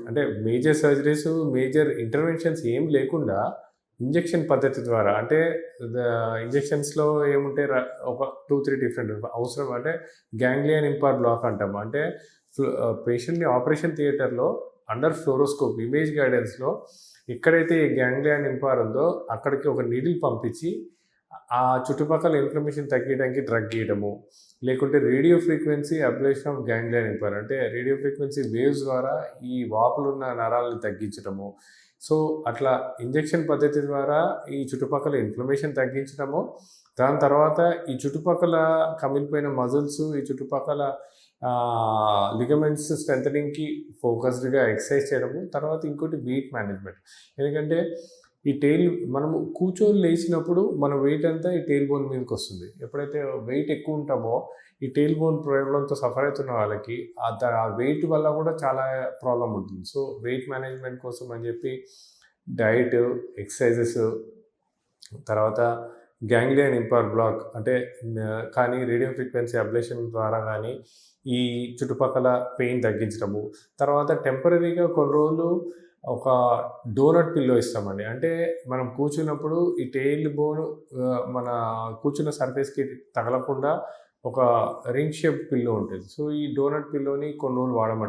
అంటే major surgeries, major interventions ఏం లేకుండా ఇంజెక్షన్ పద్ధతి ద్వారా అంటే ద ఇంజెక్షన్స్‌లో ఏముంటాయి ఒక 2, 3 డిఫరెంట్ అవసరం అంటే గ్యాంగ్లియన్ ఇంపార్ బ్లాక్ అంటాము. అంటే పేషెంట్‌ని ఆపరేషన్ థియేటర్‌లో అండర్ ఫ్లోరోస్కోప్ ఇమేజ్ గైడెన్స్‌లో ఎక్కడైతే ఈ గ్యాంగ్లియన్ ఇంపార్ ఉందో అక్కడికి ఒక నీడిల్ పంపించి ఆ చుట్టుపక్కల ఇన్ఫ్లమేషన్ తగ్గియడానికి డ్రగ్ గీయడము, లేకుంటే radio frequency ablation of ganglion impar అంటే రేడియో ఫ్రీక్వెన్సీ వేవ్స్ ద్వారా ఈ వాపులున్న నరాలను తగ్గించడము. సో, అట్లా ఇంజెక్షన్ పద్ధతి ద్వారా ఈ చుట్టుపక్కల ఇన్ఫ్లమేషన్ తగ్గించడము, దాని తర్వాత ఈ చుట్టుపక్కల కమిలిపోయిన మజిల్స్, ఈ చుట్టుపక్కల లిగమెంట్స్ స్ట్రెంథెనింగ్‌కి ఫోకస్డ్‌గా ఎక్సర్సైజ్ చేయడము. తర్వాత ఇంకోటి వెయిట్ మేనేజ్‌మెంట్. ఎందుకంటే ఈ మనము కూర్చొని లేచినప్పుడు మన వెయిట్ అంతా ఈ టెయిల్ బోన్ మీదకొస్తుంది. ఎప్పుడైతే వెయిట్ ఎక్కువ ఉంటామో, ఈ టెయిల్ బోన్ ప్రాబ్లమ్‌తో సఫర్ అవుతున్న వాళ్ళకి ఆ వెయిట్ వల్ల కూడా చాలా ప్రాబ్లమ్ ఉంటుంది. సో, వెయిట్ మేనేజ్‌మెంట్ కోసం అని చెప్పి డైట్, ఎక్సర్సైజెస్, తర్వాత గ్యాంగ్లియన్ ఇంపార్ బ్లాక్ అంటే కానీ రేడియో ఫ్రీక్వెన్సీ అబ్లేషన్ ద్వారా కానీ ఈ చుట్టుపక్కల పెయిన్ తగ్గించడము. తర్వాత టెంపరరీగా కొన్ని రోజులు ఒక డోనట్ పిల్లో ఇస్తామండి. అంటే మనం కూర్చున్నప్పుడు ఈ టెయిల్ బోన్ మన కూర్చున్న సర్ఫేస్‌కి తగలకుండా ఒక రింగ్ షేప్ పిల్లో ఉంటుంది. సో, ఈ డోనట్ పిల్లోని కొన్ని రోజులు వాడమంటారు.